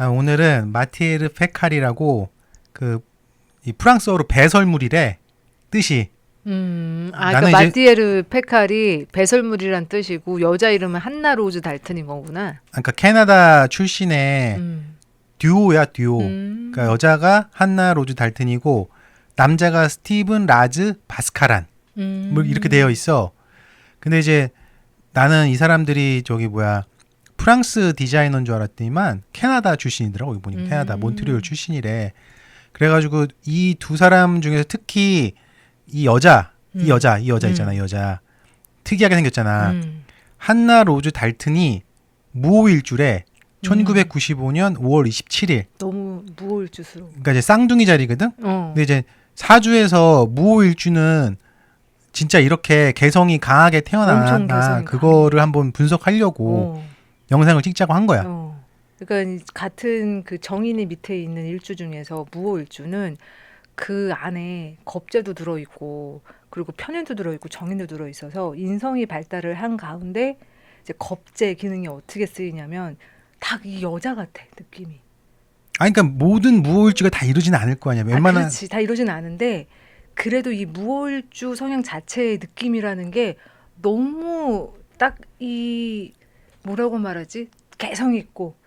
오늘은 마티에르 페칼이라고 이 프랑스어로 배설물이래 뜻이. 그러니까 마티에르 페칼이 배설물이란 뜻이고 여자 이름은 한나 로즈 달튼인 거구나. 그러니까 캐나다 출신의 듀오야 듀오. 그러니까 여자가 한나 로즈 달튼이고 남자가 스티븐 라즈 바스카란. 뭐 이렇게 되어 있어. 근데 이제 나는 이 사람들이 프랑스 디자이너인 줄 알았더니만 캐나다 출신이더라고. 여기 보니까 캐나다 몬트리올 출신이래. 그래가지고 이 두 사람 중에서 특히 이 여자 있잖아. 이 여자 특이하게 생겼잖아. 한나 로즈 달튼이 무오일주래. 1995년 5월 27일. 너무 무오일주스러워. 그러니까 이제 쌍둥이 자리거든. 근데 이제 사주에서 무오일주는 진짜 이렇게 개성이 강하게 태어나나 그거를 한번 분석하려고 영상을 찍자고 한 거야. 그러니까 같은 그 정인이 밑에 있는 일주 중에서 무오일주는 그 안에 겁재도 들어있고 그리고 편인도 들어있고 정인도 들어있어서 인성이 발달을 한 가운데 이제 겁재 기능이 어떻게 쓰이냐면 딱 이 여자 같아 느낌이. 그러니까 모든 무오일주가 다 이루지는 않을 거 아니야. 웬만한 그렇지 다 이루지는 않은데 그래도 이 무오일주 성향 자체의 느낌이라는 게 너무 딱 이 뭐라고 말하지? 개성 있고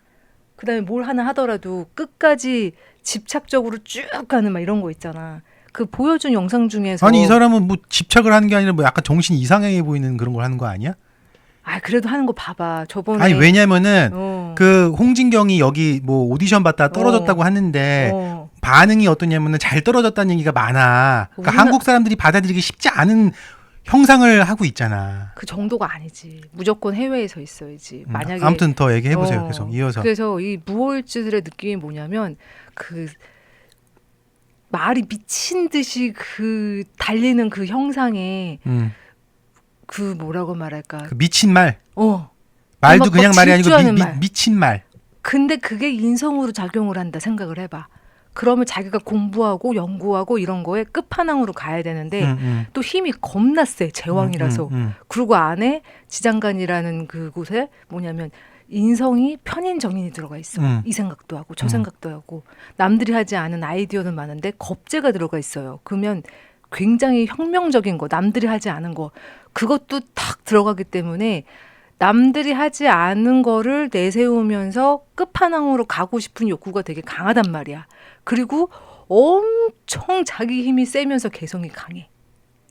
그다음에 뭘 하나 하더라도 끝까지 집착적으로 쭉 가는 막 이런 거 있잖아. 그 보여준 영상 중에서 이 사람은 뭐 집착을 하는 게 아니라 뭐 약간 정신이 이상해 보이는 그런 걸 하는 거 아니야? 그래도 하는 거 봐봐. 저번에 왜냐면은 그 홍진경이 여기 뭐 오디션 받다 떨어졌다고 하는데 반응이 어떠냐면은 잘 떨어졌다는 얘기가 많아. 그러니까 한국 사람들이 받아들이기 쉽지 않은 형상을 하고 있잖아. 그 정도가 아니지. 무조건 해외에서 있어야지. 만약에 아무튼 더 얘기해 보세요. 계속 이어서. 그래서 이 무오일주들의 느낌이 뭐냐면 그 말이 미친 듯이 그 달리는 그 형상에 그 뭐라고 말할까? 그 미친 말. 막 말도 그냥 말이 아니고 말. 미친 말. 근데 그게 인성으로 작용을 한다 생각을 해봐. 그러면 자기가 공부하고 연구하고 이런 거에 끝판왕으로 가야 되는데 또 힘이 겁나 세. 제왕이라서. 그리고 안에 지장간이라는 그곳에 뭐냐면 인성이 편인 정인이 들어가 있어. 이 생각도 하고 저 생각도 하고 남들이 하지 않은 아이디어는 많은데 겁재가 들어가 있어요. 그러면 굉장히 혁명적인 거 남들이 하지 않은 거 그것도 탁 들어가기 때문에 남들이 하지 않은 거를 내세우면서 끝판왕으로 가고 싶은 욕구가 되게 강하단 말이야. 그리고 엄청 자기 힘이 세면서 개성이 강해.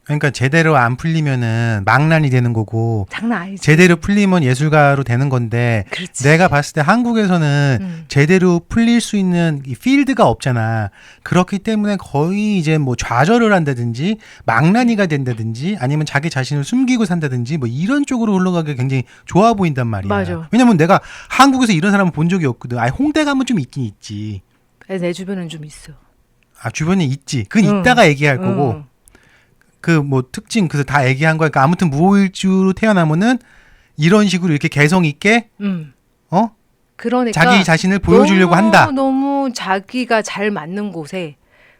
그러니까 제대로 안 풀리면은 망난이 되는 거고 장난 아니지. 제대로 풀리면 예술가로 되는 건데 그렇지. 내가 봤을 때 한국에서는 제대로 풀릴 수 있는 이 필드가 없잖아. 그렇기 때문에 거의 이제 뭐 좌절을 한다든지 망난이가 된다든지 아니면 자기 자신을 숨기고 산다든지 뭐 이런 쪽으로 흘러가기 굉장히 좋아 보인단 말이야. 맞아. 왜냐면 내가 한국에서 이런 사람을 본 적이 없거든. 홍대 가면 좀 있긴 있지. 내 주변엔 좀 있어. 주변에 있지. 그건 이따가 얘기할 거고. 그 뭐 특징 그래서 다 얘기한 거야. 그러니까 아무튼 무오일주로 태어나면은 이런 식으로 이렇게 개성 있게 그러니까 자기 자신을 보여주려고 한다. 너무 자기가 잘 맞는 곳에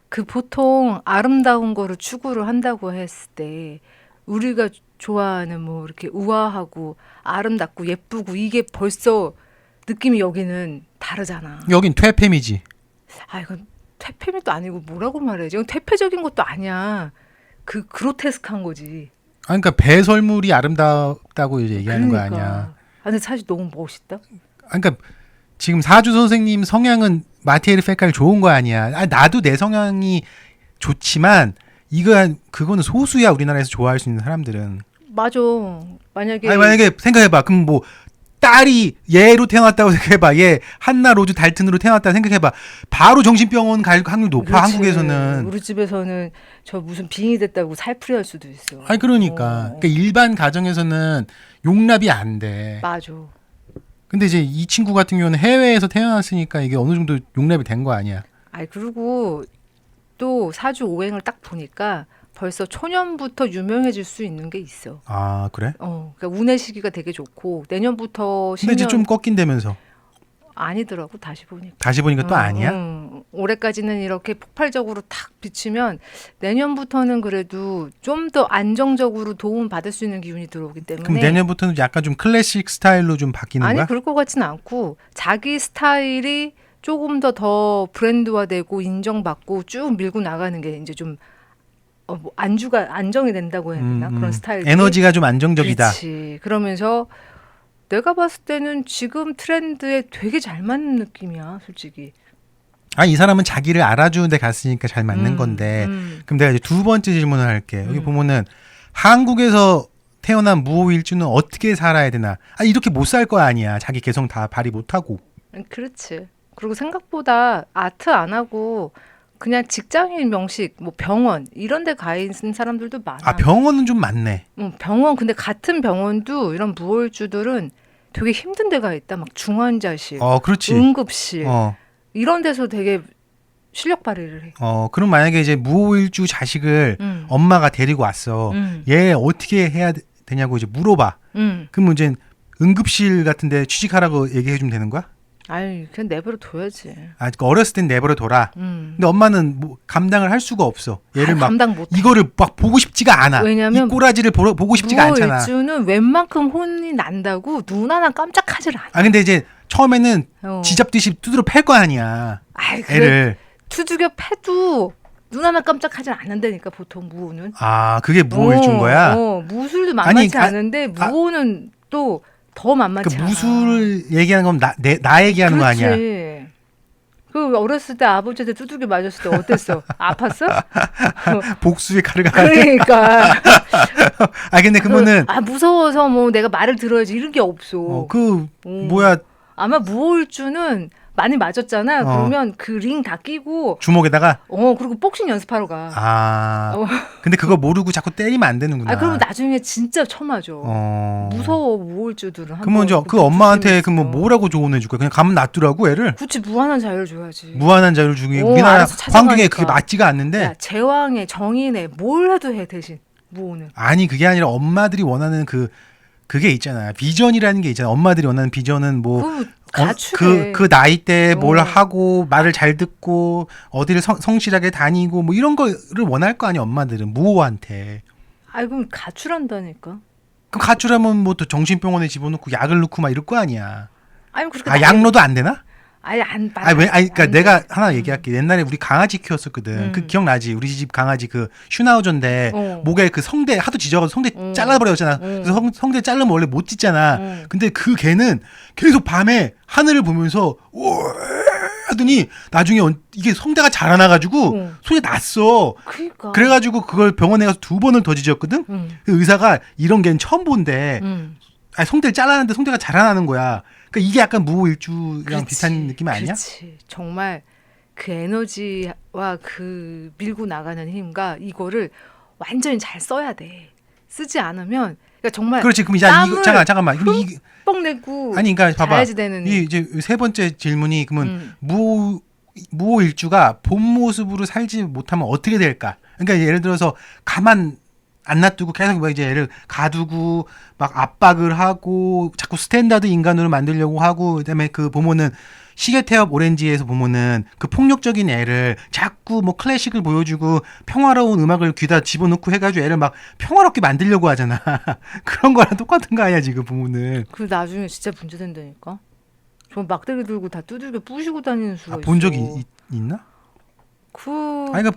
그 보통 아름다운 거를 추구를 한다고 했을 때 우리가 좋아하는 뭐 이렇게 우아하고 아름답고 예쁘고 이게 벌써 느낌이 여기는 다르잖아. 여긴 퇴폐미지. 이건 퇴폐미도 아니고 뭐라고 말해야지. 이건 퇴폐적인 것도 아니야. 그 그로테스크한 거지. 그러니까 배설물이 아름답다고 이제 얘기하는 거 아니야. 근데 사실 너무 멋있다. 그러니까 지금 사주 선생님 성향은 마티에르 페칼 좋은 거 아니야. 나도 내 성향이 좋지만 그거는 소수야. 우리나라에서 좋아할 수 있는 사람들은. 맞아. 만약에 생각해봐. 그럼 뭐 딸이 얘로 태어났다고 생각해봐. 얘 한나 로즈 달튼으로 태어났다고 생각해봐. 바로 정신병원 갈 확률 높아. 그렇지. 한국에서는. 우리 집에서는 저 무슨 빙의 됐다고 살풀이 할 수도 있어. 그러니까 일반 가정에서는 용납이 안 돼. 맞아. 근데 이제 이 친구 같은 경우는 해외에서 태어났으니까 이게 어느 정도 용납이 된 거 아니야. 그리고 또 사주 오행을 딱 보니까 벌써 초년부터 유명해질 수 있는 게 있어. 그래? 그러니까 운의 시기가 되게 좋고 내년부터 근데 이제 좀 꺾인다면서. 아니더라고 다시 보니까. 다시 보니까 또 아니야? 올해까지는 이렇게 폭발적으로 탁 비치면 내년부터는 그래도 좀 더 안정적으로 도움 받을 수 있는 기운이 들어오기 때문에. 그럼 내년부터는 약간 좀 클래식 스타일로 좀 바뀌는 거야? 그럴 것 같지는 않고 자기 스타일이 조금 더 브랜드화되고 인정받고 쭉 밀고 나가는 게 이제 좀 뭐 안주가 안정이 된다고 해야 되나? 그런 스타일. 에너지가 좀 안정적이다. 그렇지. 그러면서 내가 봤을 때는 지금 트렌드에 되게 잘 맞는 느낌이야, 솔직히. 아, 이 사람은 자기를 알아주는 데 갔으니까 잘 맞는 건데. 그럼 내가 이제 두 번째 질문을 할게. 여기 보면은 한국에서 태어난 무호일주는 어떻게 살아야 되나? 아, 이렇게 못 살 거 아니야. 자기 개성 다 발휘 못 하고. 그렇지. 그리고 생각보다 아트 안 하고 그냥 직장인 명식, 뭐 병원 이런 데 가 있는 사람들도 많아. 아, 병원은 좀 많네. 병원, 근데 같은 병원도 이런 무호일주들은 되게 힘든 데가 있다. 막 중환자실, 그렇지. 응급실 이런 데서 되게 실력 발휘를 해. 그럼 만약에 이제 무호일주 자식을 엄마가 데리고 왔어. 얘 어떻게 해야 되냐고 이제 물어봐. 그럼 이제 응급실 같은데 취직하라고 얘기해 주면 되는 거야? 아이, 그냥 내버려 둬야지. 아, 그러니까 어렸을 땐 내버려 둬라. 근데 엄마는 뭐 감당을 할 수가 없어. 얘를 막 감당 못해. 이거를 막 보고 싶지가 않아. 왜냐면 이 꼬라지를 보고 싶지가 않잖아. 무호일주는 웬만큼 혼이 난다고 눈 하나 깜짝하질 않아. 아, 근데 이제 처음에는 지잡듯이 두드려 팰 거 아니야. 아이, 애를. 두들겨 패도 눈 하나 깜짝하진 않는다니까, 보통 무호는. 아, 그게 무호일주인 거야? 무술도 만만치 않은데 무호는 또 더 만만치 않아. 무술 얘기하는 건 나 얘기하는 거 아니야? 그 어렸을 때 아버지한테 두들겨 맞았을 때 어땠어? 아팠어? 복수의 칼을 그러니까. 아, 근데 그거는 무서워서 뭐 내가 말을 들어야지 이런 게 없어. 뭐야? 아마 무호일주는 많이 맞았잖아. 그러면 그 링 다 끼고 주먹에다가 그리고 복싱 연습하러 가. 아. 근데 그거 모르고 자꾸 때리면 안 되는구나. 그러면 나중에 진짜 쳐맞아. 무서워, 무호일주들은. 그러면 그 엄마한테 그럼 뭐라고 조언해 줄 거야? 그냥 가면 놔두라고 애를? 그렇지, 무한한 자유를 줘야지. 무한한 자유를 주기. 우리나라 환경에 그게 맞지가 않는데. 야, 제왕의 정인의 뭘 해도 해 대신 무호는. 아니, 그게 아니라 엄마들이 원하는 그게 있잖아. 비전이라는 게 있잖아. 엄마들이 원하는 비전은 뭐 그 나이 때 뭘 하고 말을 잘 듣고 어디를 성실하게 다니고 뭐 이런 거를 원할 거 아니야, 엄마들은 무호한테. 아이, 그럼 가출한다니까. 그럼 가출하면 뭐 또 정신병원에 집어넣고 약을 넣고 막 이럴 거 아니야. 아니, 그렇게 양로도 안 되나? 그러니까 내가 하나 얘기할게. 옛날에 우리 강아지 키웠었거든. 그 기억나지? 우리 집 강아지 그 슈나우저인데 목에 그 성대 하도 지져가지고 성대 잘라버렸잖아. 그래서 성대 자르면 원래 못 짖잖아. 근데 그 개는 계속 밤에 하늘을 보면서 하더니 나중에 이게 성대가 자라나가지고 소리 났어. 그러니까. 그래가지고 그걸 병원에 가서 2번을 더 짖었거든. 그 의사가 이런 개는 처음 본데 성대를 잘라는데 성대가 자라나는 거야. 그러니까 이게 약간 무호일주랑 비슷한 느낌 아니야? 그렇지. 정말 그 에너지와 그 밀고 나가는 힘과 이거를 완전히 잘 써야 돼. 쓰지 않으면 그러니까 정말 그렇지. 그럼 이제 잠깐만. 흠뻑 내고 아니, 그러니까 봐봐. 되는. 이제 세 번째 질문이 그러면 무호일주가 본 모습으로 살지 못하면 어떻게 될까? 그러니까 예를 들어서 가만 안 놔두고 계속 막 이제 애를 가두고 막 압박을 하고 자꾸 스탠다드 인간으로 만들려고 하고 그다음에 그 보면은 시계태엽 오렌지에서 보면은 그 폭력적인 애를 자꾸 뭐 클래식을 보여주고 평화로운 음악을 귀다 집어넣고 해가지고 애를 막 평화롭게 만들려고 하잖아. 그런 거랑 똑같은 거 아니야 지금 보면은. 그 나중에 진짜 문제 된다니까. 저 막대기 들고 다 두들겨 부시고 다니는 수가 있어. 본 적이 있나? 아니 그러니까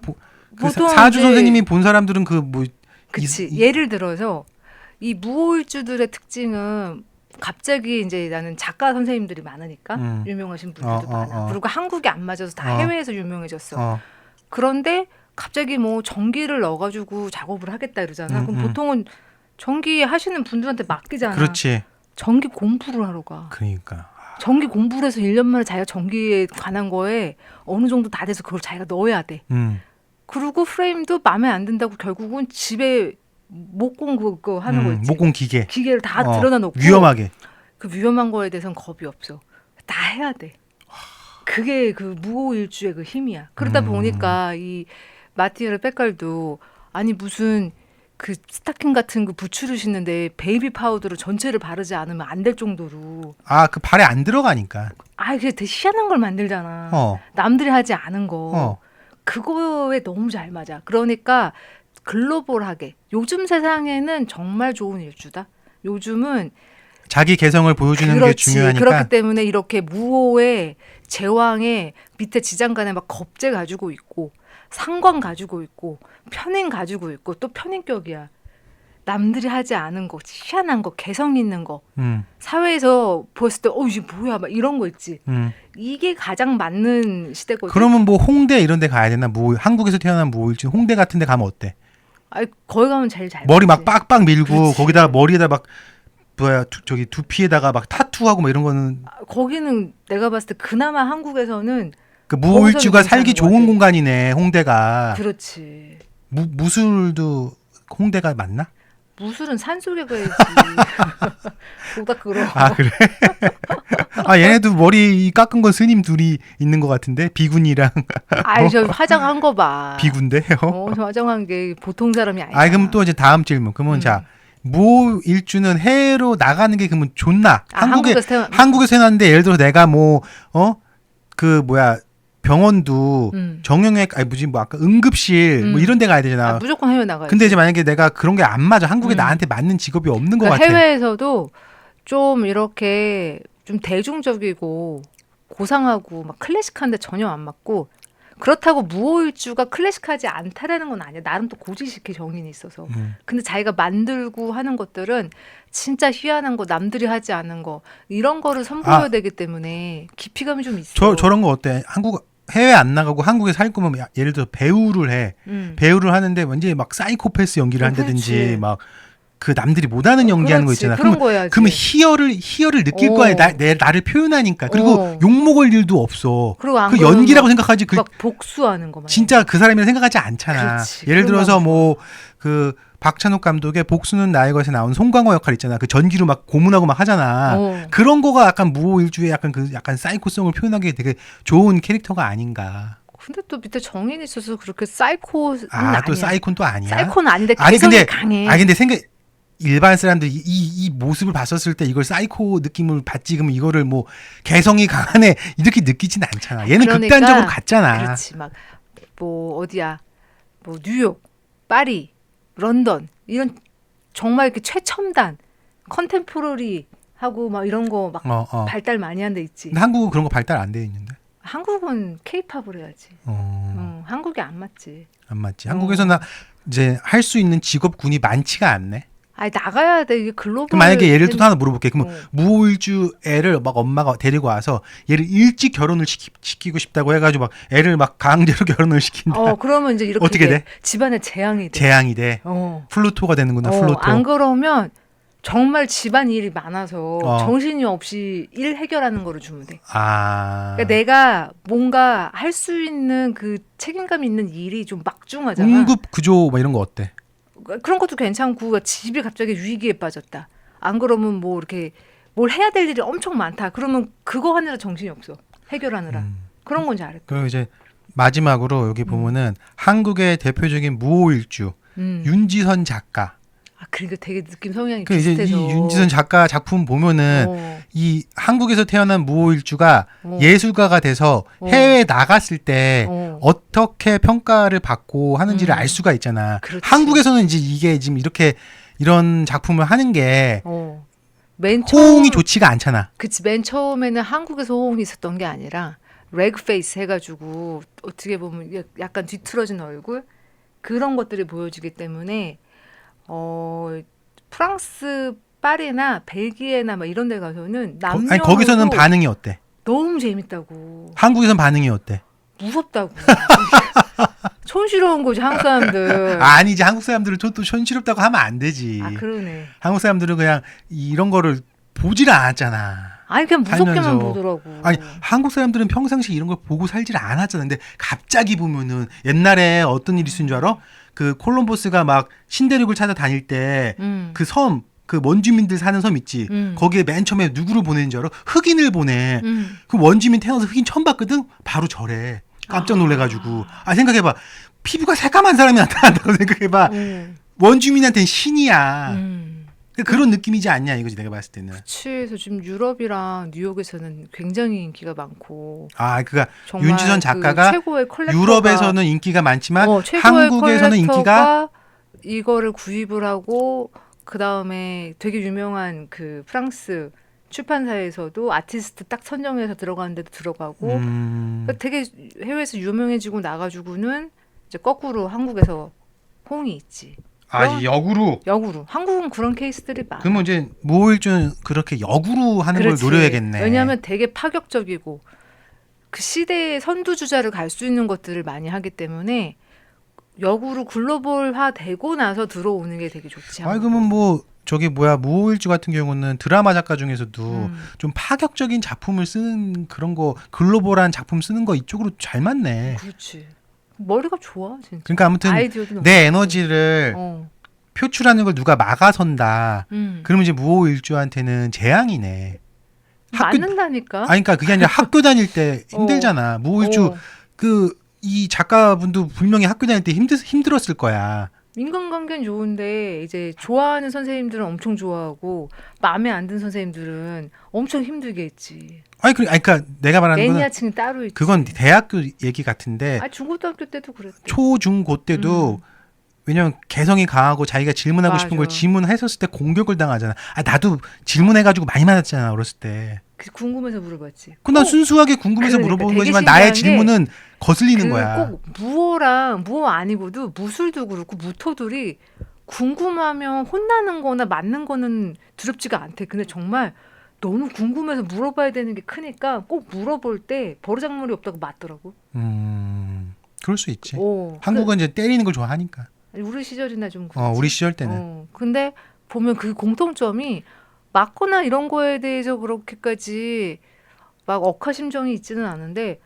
사주 이제, 선생님이 본 사람들은 그 뭐 그치. 예를 들어서 이 무호일주들의 특징은 갑자기 이제 나는 작가 선생님들이 많으니까 유명하신 분들도 많아. 그리고 한국에 안 맞아서 다 해외에서 유명해졌어. 그런데 갑자기 뭐 전기를 넣어가지고 작업을 하겠다 이러잖아. 그럼 보통은 전기 하시는 분들한테 맡기잖아. 그렇지. 전기 공부를 하러 가. 그러니까. 전기 공부를 해서 1년 만에 자기가 전기에 관한 거에 어느 정도 다 돼서 그걸 자기가 넣어야 돼. 그리고 프레임도 마음에 안 든다고 결국은 집에 목공 그거 하는 거 있지. 목공 기계를 다 들여다 놓고 위험하게. 그 위험한 거에 대해서는 겁이 없어. 다 해야 돼. 그게 그 무호일주의 그 힘이야. 그러다 보니까 이 마티에르 페칼도 아니 무슨 그 스타킹 같은 거 부츠를 신는데 베이비 파우더로 전체를 바르지 않으면 안 될 정도로. 그 발에 안 들어가니까. 그게 되게 희한한 걸 만들잖아. 남들이 하지 않은 거. 그거에 너무 잘 맞아. 그러니까 글로벌하게 요즘 세상에는 정말 좋은 일주다. 요즘은 자기 개성을 보여주는 게 중요하니까. 그렇기 때문에 이렇게 무호의 제왕의 밑에 지장간에 막 겁제 가지고 있고 상관 가지고 있고 편인 가지고 있고 또 편인격이야. 남들이 하지 않은 거, 희한한 거, 개성 있는 거, 사회에서 보였을 때, 이게 뭐야, 막 이런 거 있지. 이게 가장 맞는 시대거든. 그러면 뭐 홍대 이런 데 가야 되나? 한국에서 태어난 무호일주 홍대 같은 데 가면 어때? 아니, 거기 가면 제일 잘 머리 막 빡빡 밀고 그렇지. 거기다 머리에다 막 저기 두피에다가 막 타투하고 뭐 이런 거는 거기는 내가 봤을 때 그나마 한국에서는 그 무호일주가 거기서는 살기 괜찮은 것 좋은 같아. 공간이네 홍대가. 그렇지. 무술도 홍대가 맞나? 무술은 산속에 가야지. 보다 그럼. 아 그래? 아 얘네도 머리 깎은 건 스님 둘이 있는 것 같은데 비군이랑 아이 저 화장한 거 봐. 비군데요. 저 화장한 게 보통 사람이 아니야. 아 그럼 또 이제 다음 질문. 그러면 자 무호일주는 해외로 나가는 게 그러면 좋나? 한국에서 태어났는데 예를 들어 내가 병원도 정형외과 아니 뭐지 뭐 아까 응급실 뭐 이런 데 가야 되잖아. 무조건 해외 나가야지. 근데 이제 만약에 내가 그런 게 안 맞아. 한국에 나한테 맞는 직업이 없는 것 같아. 해외에서도 좀 이렇게 좀 대중적이고 고상하고 막 클래식한데 전혀 안 맞고 그렇다고 무호일주가 클래식하지 않다라는 건 아니야. 나름 또 고지식의 정인이 있어서. 근데 자기가 만들고 하는 것들은 진짜 희한한 거, 남들이 하지 않은 거 이런 거를 선보여야 되기 때문에 깊이감이 좀 있어. 저런 거 어때? 해외 안 나가고 한국에 살 거면 예를 들어 배우를 해. 배우를 하는데 완전히 막 사이코패스 연기를 한다든지 막 그 남들이 못하는 연기하는 거 있잖아. 그런 거 해야지. 그러면 희열을 느낄 거야. 나를 표현하니까. 그리고 욕 먹을 일도 없어. 그리고 그 연기라고 생각하지. 막 복수하는 거 진짜 그 사람이라 생각하지 않잖아. 그렇지. 예를 들어서 그 박찬욱 감독의 복수는 나의 것에 나온 송강호 역할 있잖아. 그 전기로 막 고문하고 막 하잖아. 그런 거가 약간 무호일주의 약간 사이코성을 표현하기에 되게 좋은 캐릭터가 아닌가. 근데 또 밑에 정인이 있어서 그렇게 사이코는 또 사이코는 또 아니야. 사이코는 아닌데 개성이 강해. 근데 일반 사람들이 이 모습을 봤었을 때 이걸 사이코 느낌을 받지 그러면 이거를 뭐 개성이 강하네 이렇게 느끼진 않잖아. 얘는 그러니까, 극단적으로 갔잖아. 그렇지. 막 뭐 어디야? 뭐 뉴욕, 파리, 런던 이런 정말 이렇게 최첨단 컨템포러리 하고 막 이런 거 막 발달 많이 한 데 있지. 근데 한국은 그런 거 발달 안 돼 있는데. 한국은 케이팝을 해야지. 한국이 안 맞지. 안 맞지. 한국에서는 이제 할 수 있는 직업군이 많지가 않네. 아니 나가야 돼. 이게 글로벌. 그럼 만약에 얘를 또 하나 물어볼게. 그러면 무호일주 애를 막 엄마가 데리고 와서 얘를 일찍 결혼을 시키고 싶다고 해가지고 막 애를 막 강제로 결혼을 시킨다. 그러면 이제 이렇게 어떻게 돼? 집안에 재앙이 돼. 재앙이 돼. 플루토가 되는구나. 플루토. 안 그러면 정말 집안 일이 많아서 정신이 없이 일 해결하는 거를 주면 돼. 그러니까 내가 뭔가 할 수 있는 그 책임감 있는 일이 좀 막중하잖아. 응급 구조 뭐 이런 거 어때? 그런 것도 괜찮고 집이 갑자기 위기에 빠졌다. 안 그러면 뭐 이렇게 뭘 해야 될 일이 엄청 많다. 그러면 그거 하느라 정신이 없어. 해결하느라. 그런 건 잘해. 그리고 이제 마지막으로 여기 보면은 한국의 대표적인 무호일주 윤지선 작가. 그러니까 되게 느낌 성향이 이제 비슷해서. 이 윤지선 작가 작품 보면은 이 한국에서 태어난 무호일주가 예술가가 돼서 해외에 나갔을 때 어떻게 평가를 받고 하는지를 알 수가 있잖아. 그렇지. 한국에서는 이제 이게 지금 이런 작품을 하는 게 맨 호응이 좋지가 않잖아. 그치. 맨 처음에는 한국에서 호응이 있었던 게 아니라 레그 페이스 해가지고 어떻게 보면 약간 뒤틀어진 얼굴 그런 것들이 보여지기 때문에 프랑스 파리나 벨기에나 막 이런 데 가서는 남녀 거기서는 반응이 어때? 너무 재밌다고. 한국에서는 반응이 어때? 무섭다고. 촌스러운 거지 한국 사람들. 아니지. 한국 사람들은 또 촌스럽다고 하면 안 되지. 그러네. 한국 사람들은 그냥 이런 거를 보질 않았잖아. 아니 그냥 무섭게만 보더라고. 아니 한국 사람들은 평상시 이런 걸 보고 살질 않았잖아. 근데 갑자기 보면은 옛날에 어떤 일이 있었는 줄 알아? 그 콜럼버스가 막 신대륙을 찾아다닐 때 그 섬, 그 원주민들 사는 섬 있지. 거기에 맨 처음에 누구를 보내는 줄 알아? 흑인을 보내. 그 원주민 태어나서 흑인 처음 봤거든? 바로 저래. 깜짝 놀래가지고. 생각해봐. 피부가 새까만 사람이 나타난다고 생각해봐. 원주민한테는 신이야. 그런 느낌이지 않냐 이거지 내가 봤을 때는. 그치. 그래서 지금 유럽이랑 뉴욕에서는 굉장히 인기가 많고. 그러니까 윤지선 작가가 최고의 유럽에서는 인기가 많지만 한국에서는 인기가 이거를 구입을 하고 그 다음에 되게 유명한 그 프랑스 출판사에서도 아티스트 딱 선정해서 들어가는 데도 들어가고 그러니까 되게 해외에서 유명해지고 나가지고는 이제 거꾸로 한국에서 홍이 있지. 아, 역으로. 한국은 그런 케이스들이 많아. 그러면 이제 무호일주는 그렇게 역으로 하는 그렇지. 걸 노려야겠네. 왜냐하면 되게 파격적이고 그 시대의 선두주자를 갈 수 있는 것들을 많이 하기 때문에 역으로 글로벌화 되고 나서 들어오는 게 되게 좋지. 아, 그러면 뭐 저기 뭐야 무호일주 같은 경우는 드라마 작가 중에서도 좀 파격적인 작품을 쓰는 그런 거 글로벌한 작품 쓰는 거 이쪽으로 잘 맞네. 그렇지. 머리가 좋아 진짜. 그러니까 아무튼 아이디어도 내 에너지를 표출하는 걸 누가 막아선다. 그러면 이제 무호일주한테는 재앙이네. 맞는다니까. 아니, 그러니까 그게 아니라 학교 다닐 때 힘들잖아. 무호일주 이 작가분도 분명히 학교 다닐 때 힘들었을 거야. 인간관계는 좋은데 이제 좋아하는 선생님들은 엄청 좋아하고 마음에 안 드는 선생님들은 엄청 힘들게 했지. 아니, 그러니까 내가 말하는 거는 매니아층이 따로 있지. 그건 대학교 얘기 같은데 중고등학교 때도 그랬대. 초, 중, 고 때도 왜냐면 개성이 강하고 자기가 질문하고 싶은 걸 질문했었을 때 공격을 당하잖아. 나도 질문해가지고 많이 맞았잖아 어렸을 때. 궁금해서 물어봤지. 난 순수하게 궁금해서 물어보는 거지만 나의 질문은 거슬리는 거야. 꼭 무호 아니고도 무술도 그렇고 무토들이 궁금하면 혼나는 거나 맞는 거는 두렵지가 않대. 근데 정말 너무 궁금해서 물어봐야 되는 게 크니까 꼭 물어볼 때 버르장머리 없다고 맞더라고. 그럴 수 있지. 한국은 이제 때리는 걸 좋아하니까. 우리 시절이나 좀 그렇지. 우리 시절 때는. 근데 보면 그 공통점이 맞거나 이런 거에 대해서 그렇게까지 막 억하심정이 있지는 않은데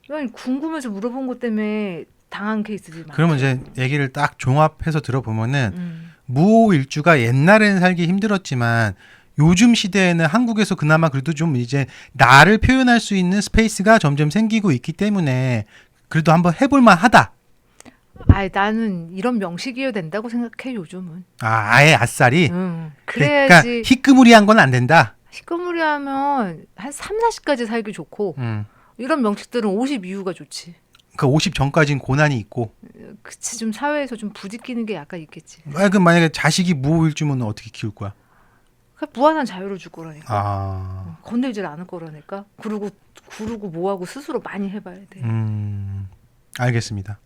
그냥 궁금해서 물어본 것 때문에 당한 케이스들이 많아. 그러면 이제 얘기를 딱 종합해서 들어보면은 무호일주가 옛날에는 살기 힘들었지만 요즘 시대에는 한국에서 그나마 그래도 좀 이제 나를 표현할 수 있는 스페이스가 점점 생기고 있기 때문에 그래도 한번 해볼만 하다. 나는 이런 명식이어야 된다고 생각해 요즘은. 아예 아싸리? 그래야지. 그러니까 희끄무리한 건 안 된다? 희끄무리하면 한 3, 40까지 살기 좋고 이런 명식들은 50 이후가 좋지. 그 50 전까지는 고난이 있고. 그치, 좀 사회에서 좀 부딪히는 게 약간 있겠지. 그럼 만약에 자식이 무호일주면 어떻게 키울 거야? 무한한 자유를 줄 거라니까. 건들질 않을 거라니까. 그러고 뭐하고 스스로 많이 해봐야 돼. 알겠습니다.